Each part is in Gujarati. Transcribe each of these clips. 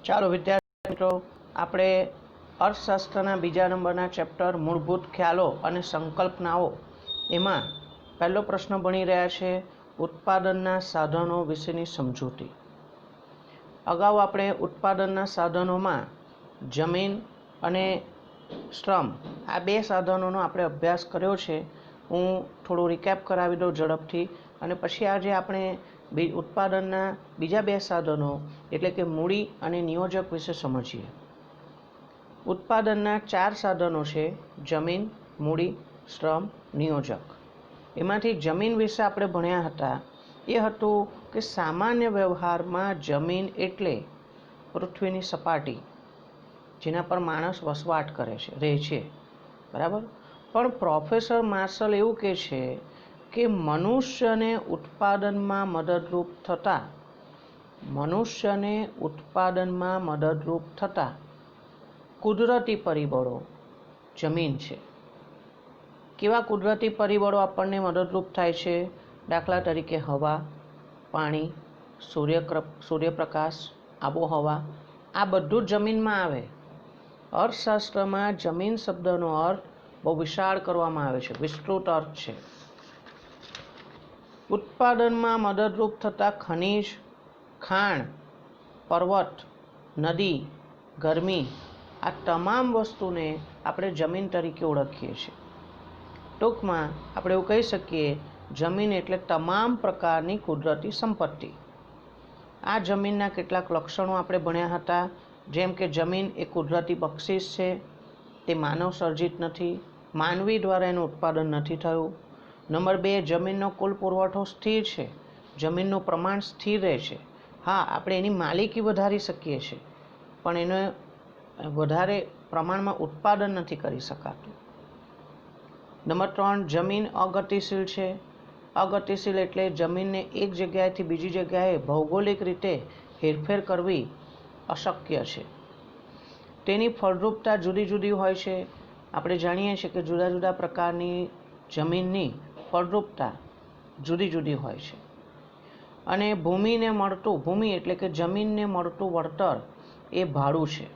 ચાલો વિદ્યાર્થી મિત્રો, આપણે અર્થશાસ્ત્રના બીજા નંબરના ચેપ્ટર મૂળભૂત ખ્યાલો અને સંકલ્પનાઓ એમાં પહેલો પ્રશ્ન ભણી રહ્યા છે ઉત્પાદનના સાધનો વિશેની સમજૂતી. અગાઉ આપણે ઉત્પાદનના સાધનોમાં જમીન અને શ્રમ આ બે સાધનોનો આપણે અભ્યાસ કર્યો છે. હું થોડું રિકેપ કરાવી દઉં ઝડપથી, અને પછી આજે આપણે ઉત્પાદનના બીજા બે સાધનો એટલે કે મૂડી અને નિયોજક વિશે સમજીએ. ઉત્પાદનના 4 સાધનો છે: જમીન, મૂડી, શ્રમ, નિયોજક. એમાંથી જમીન વિશે આપણે ભણ્યા હતા એ હતું કે સામાન્ય વ્યવહારમાં જમીન એટલે પૃથ્વીની સપાટી જેના પર માણસ વસવાટ કરે છે, રહે છે, બરાબર. પણ પ્રોફેસર માર્શલ એવું કહે છે કે મનુષ્યને ઉત્પાદનમાં મદદરૂપ થતા કુદરતી પરિબળો જમીન છે. કેવા કુદરતી પરિબળો આપણને મદદરૂપ થાય છે? દાખલા તરીકે હવા, પાણી, સૂર્યપ્રકાશ, આબોહવા, આ બધું જ જમીનમાં આવે. અર્થશાસ્ત્રમાં જમીન શબ્દનો અર્થ બહુ વિશાળ કરવામાં આવે છે, વિસ્તૃત અર્થ છે. ઉત્પાદનમાં મદદરૂપ થતા ખનિજ, ખાણ, પર્વત, નદી, ગરમી, આ તમામ વસ્તુને આપણે જમીન તરીકે ઓળખીએ છીએ. ટૂંકમાં આપણે એવું કહી શકીએ, જમીન એટલે તમામ પ્રકારની કુદરતી સંપત્તિ. આ જમીનના કેટલાક લક્ષણો આપણે ભણ્યા હતા, જેમ કે જમીન એ કુદરતી બક્ષિસ છે, તે માનવ સર્જિત નથી, માનવી દ્વારા એનું ઉત્પાદન નથી થયું. નંબર 2, જમીનનો કુલ પુરવઠો સ્થિર છે, જમીનનું પ્રમાણ સ્થિર રહે છે. હા, આપણે એની માલિકી વધારી શકીએ છીએ, પણ એને વધારે પ્રમાણમાં ઉત્પાદન નથી કરી શકાતું. નંબર 3, જમીન અગતિશીલ છે. અગતિશીલ એટલે જમીનને એક જગ્યાએથી બીજી જગ્યાએ ભૌગોલિક રીતે હેરફેર કરવી અશક્ય છે. તેની ફળદ્રુપતા જુદી જુદી હોય છે. આપણે જાણીએ છીએ કે જુદા જુદા પ્રકારની જમીનની ફળદ્રુપતા જુદી જુદી હોય છે. અને ભૂમિ એટલે કે જમીનને મળતું વળતર એ ભાડું છે.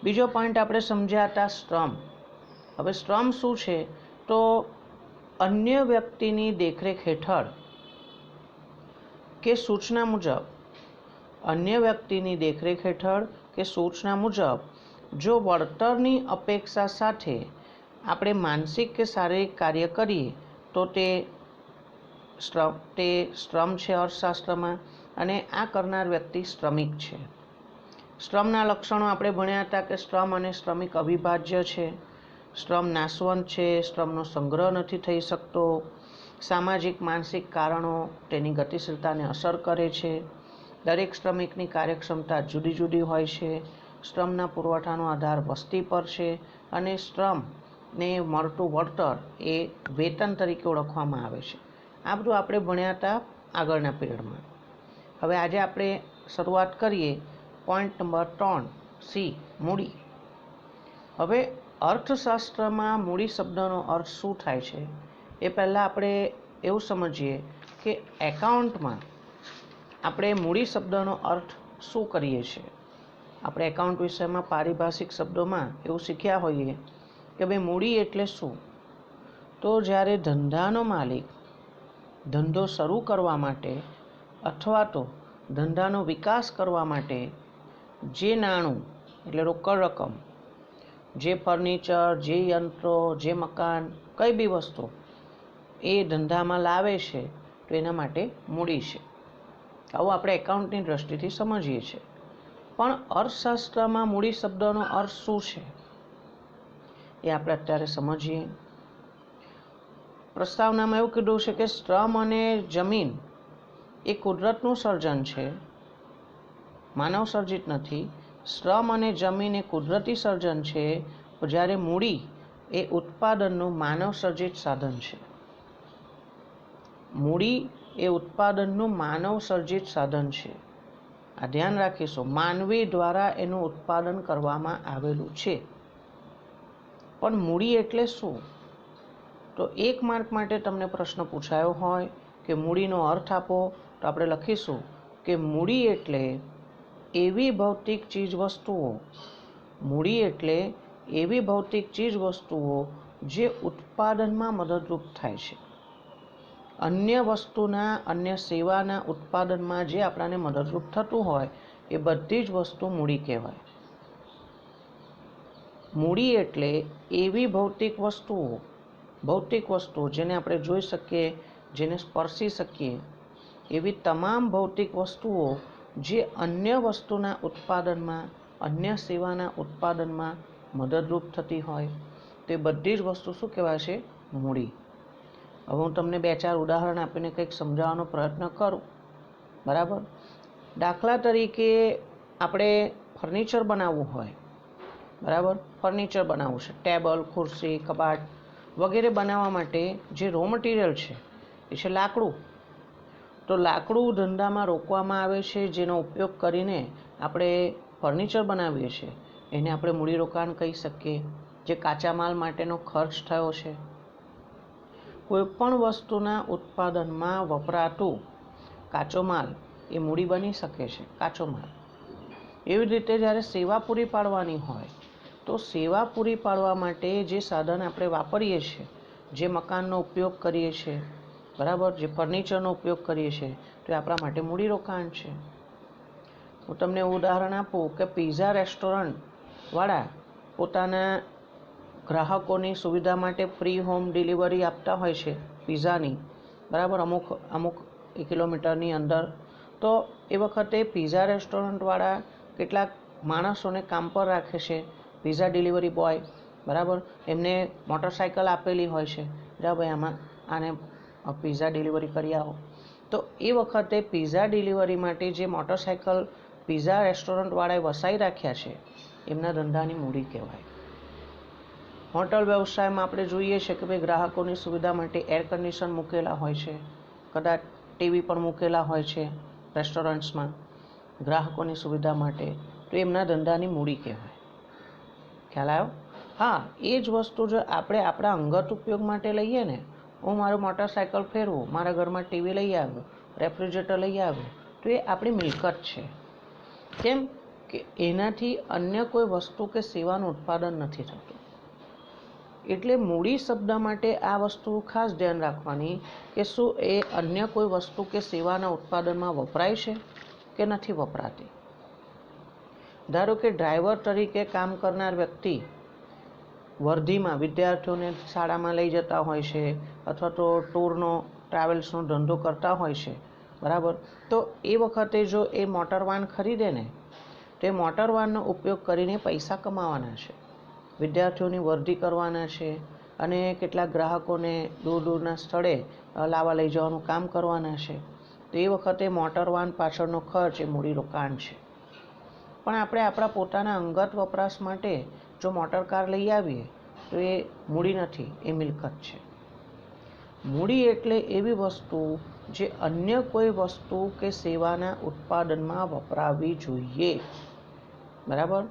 બીજો પોઈન્ટ આપણે સમજ્યા હતા શ્રમ. હવે શ્રમ શું છે? તો અન્ય વ્યક્તિની દેખરેખ હેઠળ કે સૂચના મુજબ જો વળતરની અપેક્ષા સાથે આપણે માનસિક કે શારીરિક કાર્ય કરીએ તો તે શ્રમ છે અર્થશાસ્ત્રમાં, અને આ કરનાર વ્યક્તિ શ્રમિક છે. શ્રમના લક્ષણો આપણે ભણ્યા હતા કે શ્રમ અને શ્રમિક અવિભાજ્ય છે, શ્રમ નાશવંત છે, શ્રમનો સંગ્રહ નથી થઈ શકતો, સામાજિક માનસિક કારણો તેની ગતિશીલતાને અસર કરે છે, દરેક શ્રમિકની કાર્યક્ષમતા જુદી જુદી હોય છે, શ્રમના પુરવઠાનો આધાર વસ્તી પર છે, અને શ્રમને મળતું વળતર એ વેતન તરીકે ઓળખવામાં આવે છે. આ બધું આપણે ભણ્યા હતા આગળના પીરિયડમાં. હવે આજે આપણે શરૂઆત કરીએ પોઈન્ટ નંબર 3C, મૂડી. હવે અર્થશાસ્ત્રમાં મૂડી શબ્દનો અર્થ શું થાય છે એ પહેલાં આપણે એવું સમજીએ કે એકાઉન્ટમાં આપણે મૂડી શબ્દનો અર્થ શું કરીએ છીએ. આપણે એકાઉન્ટ વિષયમાં પારિભાષિક શબ્દોમાં એવું શીખ્યા હોઈએ કે ભાઈ મૂડી એટલે શું? તો જ્યારે ધંધાનો માલિક ધંધો શરૂ કરવા માટે અથવા તો ધંધાનો વિકાસ કરવા માટે જે નાણું એટલે રોકડ રકમ, જે ફર્નિચર, જે યંત્રો, જે મકાન, કઈ બી વસ્તુ એ ધંધામાં લાવે છે તો એના માટે મૂડી છે. આવું આપણે એકાઉન્ટની દ્રષ્ટિથી સમજીએ છીએ. પણ અર્થશાસ્ત્રમાં મૂડી શબ્દનો અર્થ શું છે એ આપણે અત્યારે સમજીએ. પ્રસ્તાવનામાં એવું કીધું છે કે શ્રમ અને જમીન એ કુદરતનું સર્જન છે, માનવ સર્જિત નથી. શ્રમ અને જમીન એ કુદરતી સર્જન છે, જ્યારે મૂડી એ ઉત્પાદનનું માનવ સર્જિત સાધન છે. મૂડી એ ઉત્પાદનનું માનવ સર્જિત સાધન છે. આ ધ્યાન રાખીશું, માનવી દ્વારા એનું ઉત્પાદન કરવામાં આવેલું છે. પણ મૂડી એટલે શું? તો 1 માર્ક માટે તમને પ્રશ્ન પૂછાયો હોય કે મૂડીનો અર્થ આપો, તો આપણે લખીશું કે મૂડી એટલે એવી ભૌતિક ચીજ વસ્તુઓ, મૂડી એટલે એવી ભૌતિક ચીજ વસ્તુઓ જે ઉત્પાદનમાં મદદરૂપ થાય છે. અન્ય વસ્તુના, અન્ય સેવાના ઉત્પાદનમાં જે આપણને મદદરૂપ થતું હોય એ બધી જ વસ્તુ મૂડી કહેવાય. મૂડી એટલે એવી ભૌતિક વસ્તુઓ જેને આપણે જોઈ શકીએ, જેને સ્પર્શી શકીએ, એવી તમામ ભૌતિક વસ્તુઓ જે અન્ય વસ્તુના ઉત્પાદનમાં, અન્ય સેવાના ઉત્પાદનમાં મદદરૂપ થતી હોય તે બધી જ વસ્તુ શું કહેવાય છે? મૂડી. હવે હું તમને 2-4 ઉદાહરણ આપીને કંઈક સમજાવવાનો પ્રયત્ન કરું. બરાબર? દાખલા તરીકે આપણે ફર્નિચર બનાવવું હોય, બરાબર, ફર્નિચર બનાવવું છે, ટેબલ, ખુરશી, કબાટ વગેરે બનાવવા માટે જે રો મટીરિયલ છે એ છે લાકડું. તો લાકડું ધંધામાં રોકવામાં આવે છે, જેનો ઉપયોગ કરીને આપણે ફર્નિચર બનાવીએ છીએ, એને આપણે મૂડીરોકાણ કહી શકીએ, જે કાચા માલ માટેનો ખર્ચ થયો છે. કોઈપણ વસ્તુના ઉત્પાદનમાં વપરાતું કાચો માલ એ મૂડી બની શકે છે, કાચો માલ. એવી રીતે જ્યારે સેવા પૂરી પાડવાની હોય તો સેવા પૂરી પાડવા માટે જે સાધન આપણે વાપરીએ છીએ, જે મકાનનો ઉપયોગ કરીએ છીએ, બરાબર, જે ફર્નિચરનો ઉપયોગ કરીએ છીએ, તો એ આપણા માટે મૂડીરોકાણ છે. હું તમને ઉદાહરણ આપું કે પિઝા રેસ્ટોરન્ટવાળા પોતાના ગ્રાહકોની સુવિધા માટે ફ્રી હોમ ડિલિવરી આપતા હોય છે પિઝાની, બરાબર, અમુક કિલોમીટરની અંદર. તો એ વખતે પિઝા રેસ્ટોરન્ટવાળા કેટલાક માણસોને કામ પર રાખે છે, પિઝા ડિલિવરી બોય, બરાબર. એમને મોટરસાઇકલ આપેલી હોય છે, જા ભાઈ આને પિઝા ડિલિવરી કરી આવો. તો એ વખતે પિઝા ડિલિવરી માટે જે મોટરસાઇકલ પિઝા રેસ્ટોરન્ટવાળાએ વસાવી રાખ્યા છે એમના ધંધાની મૂડી કહેવાય. હોટલ વ્યવસાયમાં આપણે જોઈએ છીએ કે ભાઈ ગ્રાહકોની સુવિધા માટે એર કન્ડિશન મૂકેલા હોય છે, કદાચ ટીવી પણ મૂકેલા હોય છે રેસ્ટોરન્ટ્સમાં ગ્રાહકોની સુવિધા માટે, તો એમના ધંધાની મૂડી કહેવાય. ખ્યાલ આવ્યો? હા, એ જ વસ્તુ જો આપણે આપણા અંગત ઉપયોગ માટે લઈએ ને, હું મારું મોટરસાઇકલ ફેરવું, મારા ઘરમાં ટીવી લઈ આવ્યું, રેફ્રિજરેટર લઈ આવ્યું, તો એ આપણી મિલકત છે. કેમ કે એનાથી અન્ય કોઈ વસ્તુ કે સેવાનું ઉત્પાદન નથી થતું. એટલે મૂડી શબ્દ માટે આ વસ્તુ ખાસ ધ્યાન રાખવાની કે શું એ અન્ય કોઈ વસ્તુ કે સેવાના ઉત્પાદનમાં વપરાય છે કે નથી વપરાતી. ધારો કે ડ્રાઈવર તરીકે કામ કરનાર વ્યક્તિ વર્ધીમાં વિદ્યાર્થીઓને શાળામાં લઈ જતા હોય છે, અથવા તો ટૂરનો, ટ્રાવેલ્સનો ધંધો કરતા હોય છે, બરાબર. તો એ વખતે જો એ મોટરવાન ખરીદે ને, તો એ મોટરવાનનો ઉપયોગ કરીને પૈસા કમાવાના છે, વિદ્યાર્થીઓની વર્ધી કરવાના છે, અને કેટલાક ગ્રાહકોને દૂર દૂરના સ્થળે લાવવા લઈ જવાનું કામ કરવાના છે. તો એ વખતે મોટરવાન પાછળનો ખર્ચ એ મૂડીરોકાણ છે. પણ આપણે આપણા પોતાના અંગત વપરાશ માટે જો મોટરકાર લઈ આવીએ તો એ મૂડી નથી, એ મિલકત છે. મૂડી એટલે એવી વસ્તુ જે અન્ય કોઈ વસ્તુ કે સેવાના ઉત્પાદનમાં વપરાવી જોઈએ, બરાબર.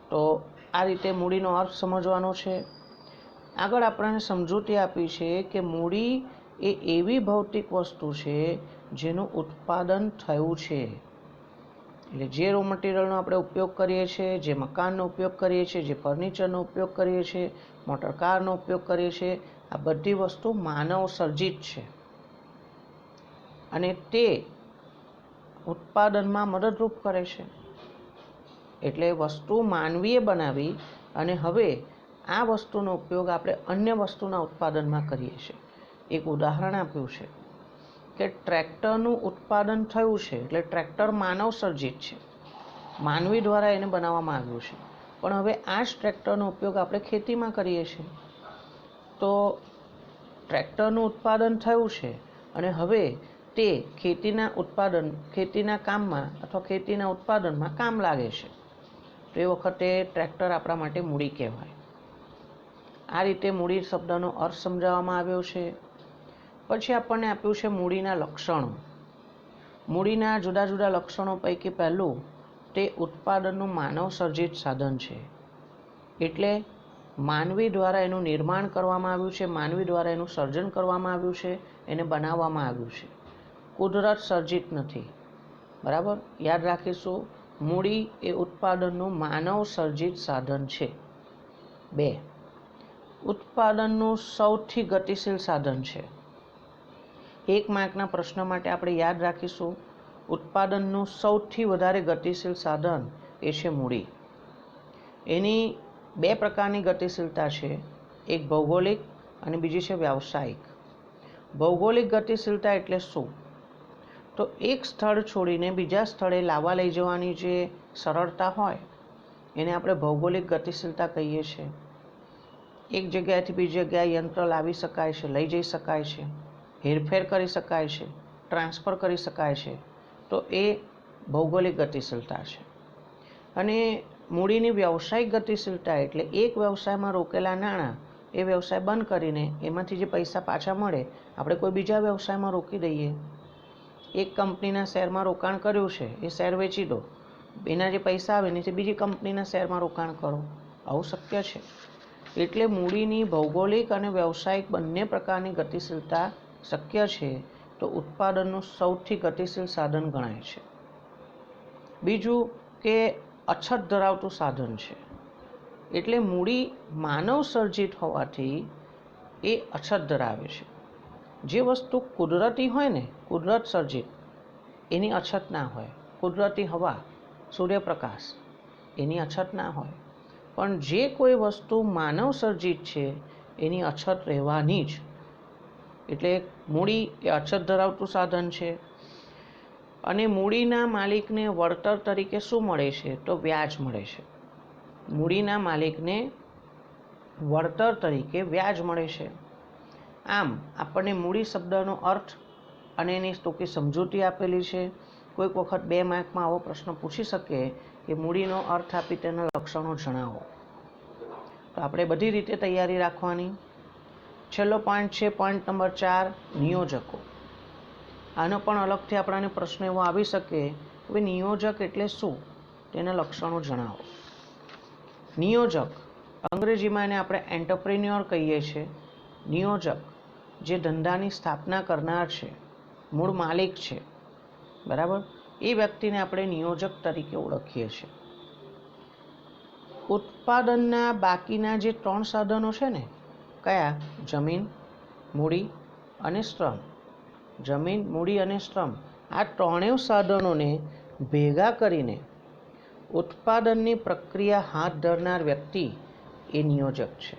તો આ રીતે મૂડીનો અર્થ સમજવાનો છે. આગળ આપણને સમજૂતી આપી છે કે મૂડી એ એવી ભૌતિક વસ્તુ છે જેનું ઉત્પાદન થયું છે. એટલે જે રો મટીરિયલનો આપણે ઉપયોગ કરીએ છીએ, જે મકાનનો ઉપયોગ કરીએ છીએ, જે ફર્નિચરનો ઉપયોગ કરીએ છીએ, મોટરકારનો ઉપયોગ કરીએ છીએ, આ બધી વસ્તુ માનવ સર્જિત છે અને તે ઉત્પાદનમાં મદદરૂપ કરે છે. એટલે વસ્તુ માનવીએ બનાવી અને હવે આ વસ્તુનો ઉપયોગ આપણે અન્ય વસ્તુના ઉત્પાદનમાં કરીએ છીએ. એક ઉદાહરણ આપ્યું છે કે ટ્રેક્ટરનું ઉત્પાદન થયું છે, એટલે ટ્રેક્ટર માનવ સર્જિત છે, માનવી દ્વારા એને બનાવવામાં આવ્યું છે. પણ હવે આ જ ટ્રેક્ટરનો ઉપયોગ આપણે ખેતીમાં કરીએ છીએ. તો ટ્રેક્ટરનું ઉત્પાદન થયું છે અને હવે તે ખેતીના કામમાં અથવા ખેતીના ઉત્પાદનમાં કામ લાગે છે. તો એ વખતે ટ્રેક્ટર આપણા માટે મૂડી કહેવાય. આ રીતે મૂડી શબ્દનો અર્થ સમજાવવામાં આવ્યો છે. પછી આપણને આપ્યું છે મૂડીના લક્ષણો. મૂડીના જુદા જુદા લક્ષણો પૈકી પહેલું, તે ઉત્પાદનનું માનવ સર્જિત સાધન છે. એટલે માનવી દ્વારા એનું નિર્માણ કરવામાં આવ્યું છે, માનવી દ્વારા એનું સર્જન કરવામાં આવ્યું છે, એને બનાવવામાં આવ્યું છે, કુદરત સર્જિત નથી. બરાબર, યાદ રાખીશું મૂડી એ ઉત્પાદનનું માનવ સર્જિત સાધન છે. 2. ઉત્પાદનનું સૌથી ગતિશીલ સાધન છે. 1 માર્કના પ્રશ્ન માટે આપણે યાદ રાખીશું, ઉત્પાદનનું સૌથી વધારે ગતિશીલ સાધન એ છે મૂડી. એની 2 પ્રકારની ગતિશીલતા છે, એક ભૌગોલિક અને બીજી છે વ્યાવસાયિક. ભૌગોલિક ગતિશીલતા એટલે શું? તો એક સ્થળ છોડીને બીજા સ્થળે લાવવા લઈ જવાની જે સરળતા હોય એને આપણે ભૌગોલિક ગતિશીલતા કહીએ છીએ. એક જગ્યાએથી બીજી જગ્યાએ યંત્ર લાવી શકાય છે, લઈ જઈ શકાય છે, હેરફેર કરી શકાય છે, ટ્રાન્સફર કરી શકાય છે, તો એ ભૌગોલિક ગતિશીલતા છે. અને મૂડીની વ્યવસાયિક ગતિશીલતા એટલે એક વ્યવસાયમાં રોકેલા નાણાં એ વ્યવસાય બંધ કરીને એમાંથી જે પૈસા પાછા મળે આપણે કોઈ બીજા વ્યવસાયમાં રોકી દઈએ. એક કંપનીના શેરમાં રોકાણ કર્યું છે, એ શેર વેચી દો, એના જે પૈસા આવે એનાથી બીજી કંપનીના શેરમાં રોકાણ કરો. આવું શક્ય છે. એટલે મૂડીની ભૌગોલિક અને વ્યવસાયિક બંને પ્રકારની ગતિશીલતા શક્ય છે, તો ઉત્પાદનનું સૌથી ગતિશીલ સાધન ગણાય છે. બીજું કે અછત ધરાવતું સાધન છે. એટલે મૂડી માનવ સર્જિત હોવાથી એ અછત ધરાવે છે. જે વસ્તુ કુદરતી હોય ને, કુદરત સર્જિત, એની અછત ના હોય. કુદરતી હવા, સૂર્યપ્રકાશ, એની અછત ના હોય. પણ જે કોઈ વસ્તુ માનવ સર્જિત છે એની અછત રહેવાની જ. એટલે મૂડી એ અછત ધરાવતું સાધન છે. અને મૂડીના માલિકને વળતર તરીકે શું મળે છે? તો વ્યાજ મળે છે. મૂડીના માલિકને વળતર તરીકે વ્યાજ મળે છે. આમ આપણને મૂડી શબ્દનો અર્થ અને એની ટૂંકી સમજૂતી આપેલી છે. કોઈક વખત 2 માર્કમાં આવો પ્રશ્ન પૂછી શકે કે મૂડીનો અર્થ આપી તેના લક્ષણો જણાવો. તો આપણે બધી રીતે તૈયારી રાખવાની. છેલ્લો પોઈન્ટ છે પોઈન્ટ નંબર 4, નિયોજકો. આનો પણ અલગથી આપણને પ્રશ્ન એવો આવી શકે કે નિયોજક એટલે શું? તેના લક્ષણો જણાવો. નિયોજક, અંગ્રેજીમાં એને આપણે એન્ટરપ્રિન્યોર કહીએ છીએ. નિયોજક જે ધંધાની સ્થાપના કરનાર છે, મૂળ માલિક છે, બરાબર, એ વ્યક્તિને આપણે નિયોજક તરીકે ઓળખીએ છીએ. ઉત્પાદનના બાકીના જે 3 સાધનો છે ને, કયા? જમીન, મૂડી અને શ્રમ. જમીન, મૂડી અને શ્રમ, આ 3 સાધનોને ભેગા કરીને ઉત્પાદનની પ્રક્રિયા હાથ ધરનાર વ્યક્તિ એ નિયોજક છે.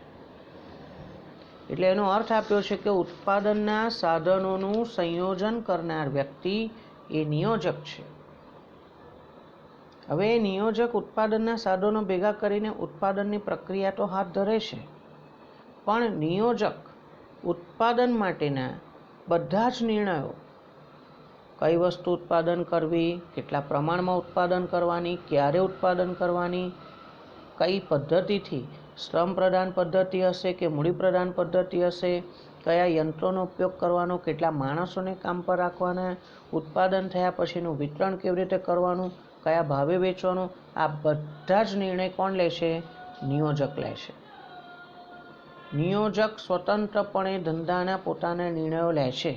એટલે એનો અર્થ આપ્યો છે કે ઉત્પાદનના સાધનોનું સંયોજન કરનાર વ્યક્તિ એ નિયોજક છે. હવે નિયોજક ઉત્પાદનના સાધનો ભેગા કરીને ઉત્પાદનની પ્રક્રિયા તો હાથ ધરે છે, પણ નિયોજક ઉત્પાદન માટેના બધા જ નિર્ણયો, કઈ વસ્તુ ઉત્પાદન કરવી, કેટલા પ્રમાણમાં ઉત્પાદન કરવાની, ક્યારે ઉત્પાદન કરવાની, કઈ પદ્ધતિથી, શ્રમ પ્રધાન પદ્ધતિ હશે કે મૂડી પ્રધાન પદ્ધતિ હશે, કયા યંત્રોનો ઉપયોગ કરવાનો, કેટલા માણસોને કામ પર રાખવાના, ઉત્પાદન થયા પછીનું વિતરણ કેવી રીતે કરવાનું, કયા ભાવે વેચવાનું, આ બધા જ નિર્ણય કોણ લે છે? નિયોજક લે છે. નિયોજક સ્વતંત્રપણે ધંધાના પોતાના નિર્ણયો લે છે.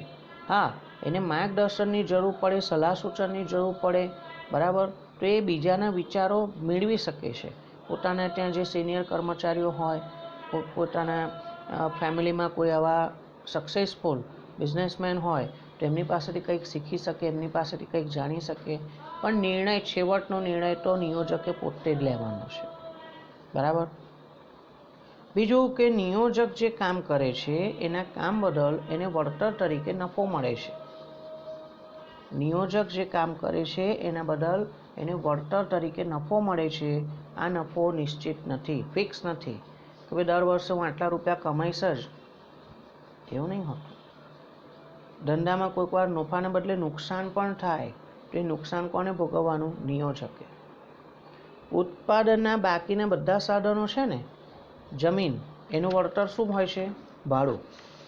હા, એને માર્ગદર્શનની જરૂર પડે, સલાહ સૂચનની જરૂર પડે, બરાબર, તો એ બીજાના વિચારો મેળવી શકે છે. પોતાના ત્યાં જે સિનિયર કર્મચારીઓ હોય, પોતાના ફેમિલીમાં કોઈ આવા સક્સેસફુલ બિઝનેસમેન હોય તો એમની પાસેથી કંઈક શીખી શકે, એમની પાસેથી કંઈક જાણી શકે. પણ નિર્ણય, છેવટનો નિર્ણય તો નિયોજકે પોતે જ લેવાનો છે, બરાબર. બીજું કે નિયોજક જે કામ કરે છે એના કામ બદલ એને વળતર તરીકે નફો મળે છે. નિયોજક જે કામ કરે છે એના બદલ એને વળતર તરીકે નફો મળે છે. આ નફો નિશ્ચિત નથી, ફિક્સ નથી કે ભાઈ દર વર્ષે હું આટલા રૂપિયા કમાઈશ જ, એવું નહીં હોતું. ધંધામાં કોઈક વાર નફાને બદલે નુકસાન પણ થાય, તો એ નુકસાન કોને ભોગવવાનું? નિયોજકે. ઉત્પાદનના બાકીના બધા સાધનો છે ને, જમીન, એનું વળતર શું હોય છે? ભાડું.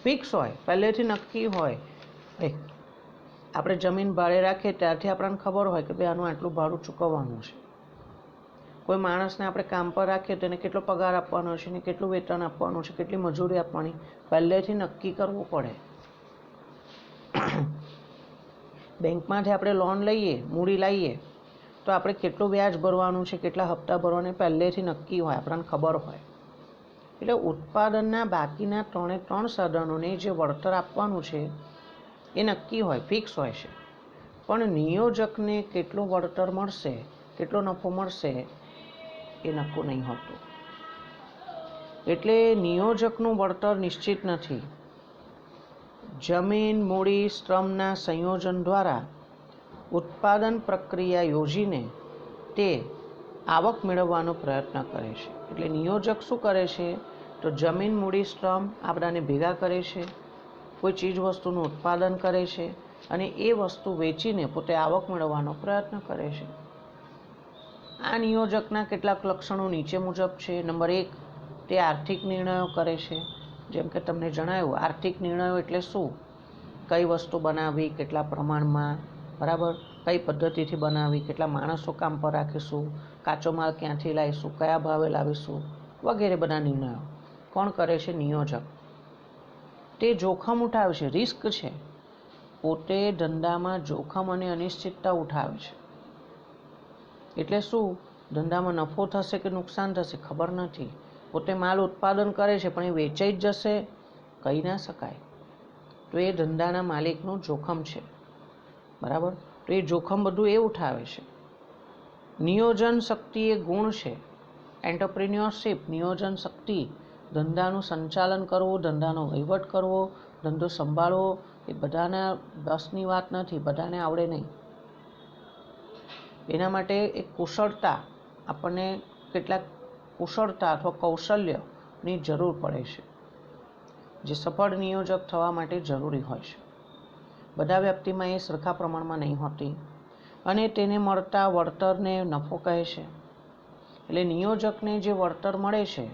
ફિક્સ હોય, પહેલેથી નક્કી હોય. આપણે જમીન ભાડે રાખીએ ત્યારથી આપણને ખબર હોય કે ભાઈ આનું આટલું ભાડું ચૂકવવાનું છે. કોઈ માણસને આપણે કામ પર રાખીએ તો એને કેટલો પગાર આપવાનો છે, ને કેટલું વેતન આપવાનું છે, કેટલી મજૂરી આપવાની, પહેલેથી નક્કી કરવું પડે. બેંકમાંથી આપણે લોન લઈએ, મૂડી લાવીએ, તો આપણે કેટલું વ્યાજ ભરવાનું છે, કેટલા હપ્તા ભરવાના પહેલેથી નક્કી હોય, આપણને ખબર હોય. એટલે ઉત્પાદનના બાકીના 3 સાધનોને જે વળતર આપવાનું છે એ નક્કી હોય, ફિક્સ હોય છે. પણ નિયોજકને કેટલું વળતર મળશે, કેટલો નફો મળશે એ નક્કી નહીં હોતું. એટલે નિયોજકનું વળતર નિશ્ચિત નથી. જમીન, મૂડી, શ્રમના સંયોજન દ્વારા ઉત્પાદન પ્રક્રિયા યોજીને તે આવક મેળવવાનો પ્રયત્ન કરે છે. એટલે નિયોજક શું કરે છે, તો જમીન, મૂડી, શ્રમ આ બધાને ભેગા કરે છે, કોઈ ચીજ વસ્તુનું ઉત્પાદન કરે છે અને એ વસ્તુ વેચીને પોતે આવક મેળવવાનો પ્રયત્ન કરે છે. આ નિયોજકના કેટલાક લક્ષણો નીચે મુજબ છે. નંબર 1, તે આર્થિક નિર્ણયો કરે છે. જેમ કે તમને જણાવ્યું, આર્થિક નિર્ણયો એટલે શું, કઈ વસ્તુ બનાવવી, કેટલા પ્રમાણમાં, બરાબર, કઈ પદ્ધતિથી બનાવવી, કેટલા માણસો કામ પર રાખીશું, કાચો માલ ક્યાંથી લાવીશું, કયા ભાવે લાવીશું, વગેરે બધા નિર્ણયો કોણ કરે છે, નિયોજક. તે જોખમ ઉઠાવે છે, રિસ્ક છે, પોતે ધંધામાં જોખમ અને અનિશ્ચિતતા ઉઠાવે છે. એટલે શું, ધંધામાં નફો થશે કે નુકસાન થશે ખબર નથી, પોતે માલ ઉત્પાદન કરે છે પણ એ વેચાઈ જ જશે કહી ના શકાય. તો એ ધંધાના માલિકનું જોખમ છે, બરાબર. તો એ જોખમ બધું એ ઉઠાવે છે. નિયોજન શક્તિ એ ગુણ છે. એન્ટરપ્રિન્યોરશિપ, નિયોજન શક્તિ, ધંધાનું સંચાલન કરવું, ધંધાનો વહીવટ કરવો, ધંધો સંભાળવો એ બધાના બસની વાત નથી, બધાને આવડે નહીં. એના માટે એક કુશળતા, આપણને કેટલાક કુશળતા અથવા કૌશલ્યની જરૂર પડે છે, જે સફળ નિયોજક થવા માટે જરૂરી હોય છે. બધા વ્યક્તિમાં એ સરખા પ્રમાણમાં નહીં હોતી અને તેને મળતા વળતરને નફો કહે છે. એટલે નિયોજકને જે વળતર મળે છે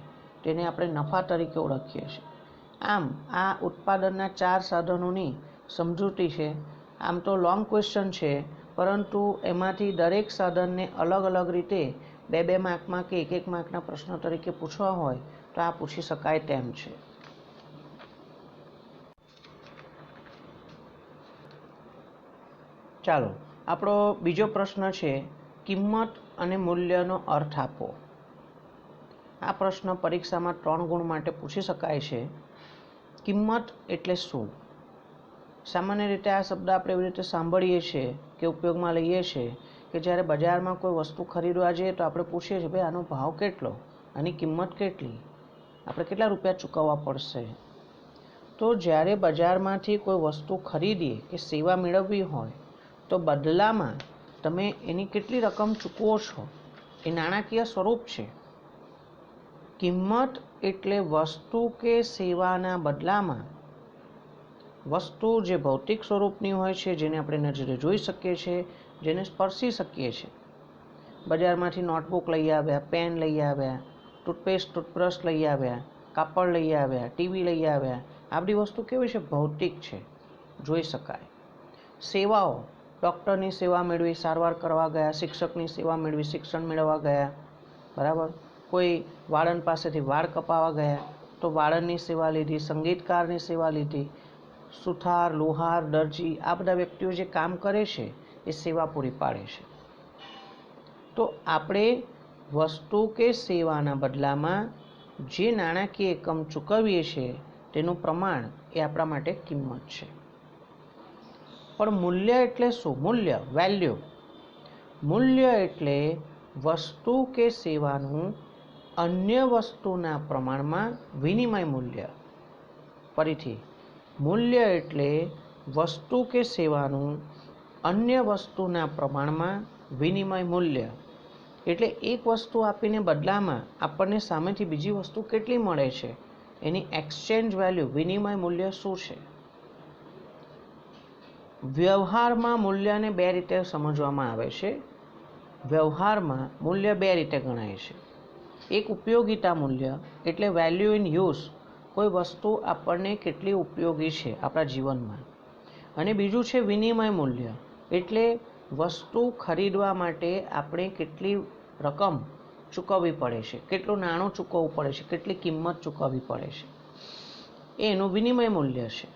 તેને આપણે નફા તરીકે ઓળખીએ છીએ. આમ આ ઉત્પાદનના 4 સાધનોની સમજૂતી છે. આમ તો લોંગ ક્વેશ્ચન છે, પરંતુ એમાંથી દરેક સાધનને અલગ અલગ રીતે 2-2 માર્કમાં કે 1-1 માર્કના પ્રશ્નો તરીકે પૂછવા હોય તો આ પૂછી શકાય તેમ છે. ચાલો, આપણો બીજો પ્રશ્ન છે, કિંમત અને મૂલ્યનો અર્થ આપો. આ પ્રશ્ન પરીક્ષામાં 3 ગુણ માટે પૂછી શકાય છે. કિંમત એટલે શું? સામાન્ય રીતે આ શબ્દ આપણે એવી રીતે સાંભળીએ છીએ કે ઉપયોગમાં લઈએ છીએ કે જ્યારે બજારમાં કોઈ વસ્તુ ખરીદવા જઈએ તો આપણે પૂછીએ છીએ, ભાઈ આનો ભાવ કેટલો, આની કિંમત કેટલી, આપણે કેટલા રૂપિયા ચૂકવવા પડશે. તો જ્યારે બજારમાંથી કોઈ વસ્તુ ખરીદીએ કે સેવા મેળવવી હોય તો બદલામાં તમે એની કેટલી રકમ ચૂકવો છો એ નાણાકીય સ્વરૂપ છે. કિંમત એટલે વસ્તુ કે સેવાના બદલામાં વસ્તુ જે ભૌતિક સ્વરૂપની હોય છે, જેને આપણે નજરે જોઈ શકીએ છીએ, જેને સ્પર્શી શકીએ છીએ. બજારમાંથી નોટબુક લઈ આવ્યા, પેન લઈ આવ્યા, ટૂથપેસ્ટ, ટૂથબ્રશ લઈ આવ્યા, કાપડ લઈ આવ્યા, ટીવી લઈ આવ્યા, આ બધી વસ્તુ કેવી છે, ભૌતિક છે, જોઈ શકાય. સેવાઓ, ડૉક્ટરની સેવા મેળવી, સારવાર કરવા ગયા, શિક્ષકની સેવા મેળવી, શિક્ષણ મેળવવા ગયા, બરાબર. કોઈ વાળંદ પાસેથી વાળ કપાવવા ગયા તો વાળંદની સેવા લીધી, સંગીતકારની સેવા લીધી, સુથાર, લુહાર, દરજી, આ બધા વ્યક્તિઓ જે કામ કરે છે એ સેવા પૂરી પાડે છે. તો આપણે વસ્તુ કે સેવાના બદલામાં જે નાણાકીય એકમ ચૂકવીએ છીએ તેનું પ્રમાણ એ આપણા માટે કિંમત છે. પણ મૂલ્ય એટલે શું? મૂલ્ય, વેલ્યુ. મૂલ્ય એટલે વસ્તુ કે સેવાનું અન્ય વસ્તુના પ્રમાણમાં વિનિમય મૂલ્ય. ફરીથી, મૂલ્ય એટલે વસ્તુ કે સેવાનું અન્ય વસ્તુના પ્રમાણમાં વિનિમય મૂલ્ય. એટલે એક વસ્તુ આપીને બદલામાં આપણને સામેથી બીજી વસ્તુ કેટલી મળે છે એની એક્સચેન્જ વેલ્યુ, વિનિમય મૂલ્ય શું છે. વ્યવહારમાં મૂલ્યને 2 રીતે સમજવામાં આવે છે. વ્યવહારમાં મૂલ્ય 2 રીતે ગણાય છે. એક ઉપયોગિતા મૂલ્ય એટલે વેલ્યુ ઇન યુઝ, કોઈ વસ્તુ આપણને કેટલી ઉપયોગી છે આપણા જીવનમાં. અને બીજું છે વિનિમય મૂલ્ય, એટલે વસ્તુ ખરીદવા માટે આપણે કેટલી રકમ ચૂકવવી પડે છે, કેટલું નાણું ચૂકવવું પડે છે, કેટલી કિંમત ચૂકવવી પડે છે, એનું વિનિમય મૂલ્ય છે.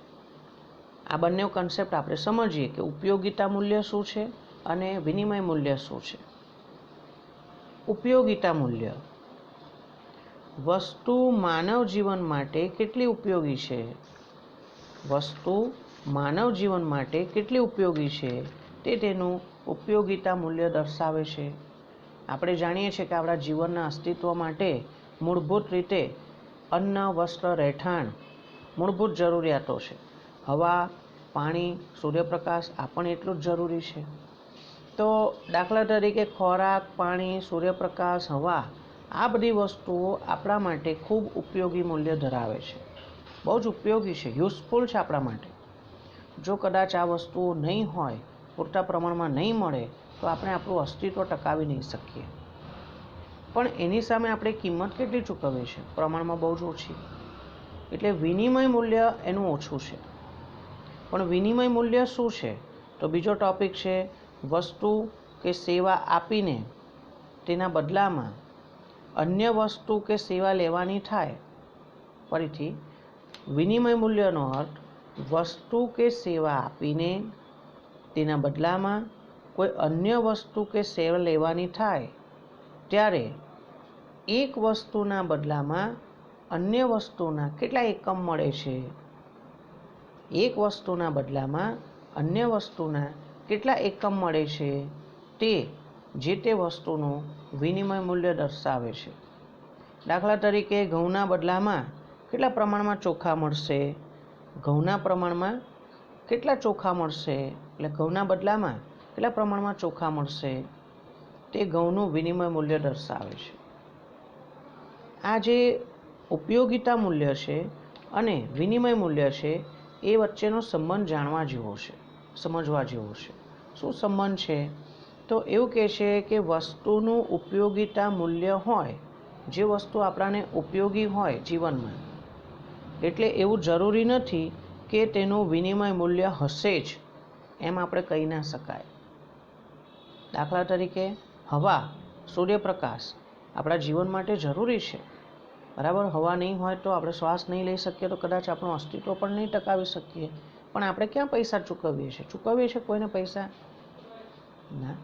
આ બંને કન્સેપ્ટ આપણે સમજીએ કે ઉપયોગિતા મૂલ્ય શું છે અને વિનિમય મૂલ્ય શું છે. ઉપયોગિતા મૂલ્ય. વસ્તુ માનવ જીવન માટે કેટલી ઉપયોગી છે? વસ્તુ માનવ જીવન માટે કેટલી ઉપયોગી છે તે તેનું ઉપયોગિતા મૂલ્ય દર્શાવે છે. આપણે જાણીએ છીએ કે આપણા જીવનના અસ્તિત્વ માટે મૂળભૂત રીતે અન્ન, વસ્ત્ર, રહેઠાણ મૂળભૂત જરૂરિયાતો છે. હવા, પાણી, સૂર્યપ્રકાશ આ પણ એટલું જ જરૂરી છે. તો દાખલા તરીકે ખોરાક, પાણી, સૂર્યપ્રકાશ, હવા આ બધી વસ્તુઓ આપણા માટે ખૂબ ઉપયોગી મૂલ્ય ધરાવે છે. બહુ જ ઉપયોગી છે, યુઝફુલ છે આપણા માટે. જો કદાચ આ વસ્તુઓ નહીં હોય, પૂરતા પ્રમાણમાં નહીં મળે તો આપણે આપણું અસ્તિત્વ ટકાવી નહીં શકીએ. પણ એની સામે આપણે કિંમત કેટલી ચૂકવીએ છીએ? પ્રમાણમાં બહુ જ ઓછી. એટલે વિનિમય મૂલ્ય એનું ઓછું છે. પણ વિનિમય મૂલ્ય શું છે? તો બીજો ટોપિક છે વસ્તુ કે સેવા આપીને તેના બદલામાં અન્ય વસ્તુ કે સેવા લેવાની થાય. ફરીથી, વિનિમય મૂલ્યનો અર્થ વસ્તુ કે સેવા આપીને તેના બદલામાં કોઈ અન્ય વસ્તુ કે સેવા લેવાની થાય ત્યારે એક વસ્તુના બદલામાં અન્ય વસ્તુના કેટલા એકમ મળે છે? એક વસ્તુના બદલામાં અન્ય વસ્તુના કેટલા એકમ મળે છે તે જે તે વસ્તુનું વિનિમય મૂલ્ય દર્શાવે છે. દાખલા તરીકે ઘઉંના બદલામાં કેટલા પ્રમાણમાં ચોખા મળશે? ઘઉંના પ્રમાણમાં કેટલા ચોખા મળશે? એટલે ઘઉંના બદલામાં કેટલા પ્રમાણમાં ચોખા મળશે તે ઘઉંનું વિનિમય મૂલ્ય દર્શાવે છે. આ જે ઉપયોગિતા મૂલ્ય છે અને વિનિમય મૂલ્ય છે એ વચ્ચેનો સંબંધ જાણવા જેવો છે, સમજવા જેવો છે. શું સંબંધ છે? તો એવું કહે છે કે વસ્તુનું ઉપયોગિતા મૂલ્ય હોય, જે વસ્તુ આપણાને ઉપયોગી હોય જીવનમાં, એટલે એવું જરૂરી નથી કે તેનું વિનિમય મૂલ્ય હશે જ એમ આપણે કહી ના શકાય. દાખલા તરીકે હવા, સૂર્યપ્રકાશ આપણા જીવન માટે જરૂરી છે. બરાબર, હવા નહીં હોય તો આપણે શ્વાસ નહીં લઈ શકીએ, તો કદાચ આપણું અસ્તિત્વ પણ નહીં ટકાવી શકીએ. પણ આપણે ક્યાં પૈસા ચૂકવીએ છીએ? ચૂકવીએ છીએ કોઈને પૈસા? ના.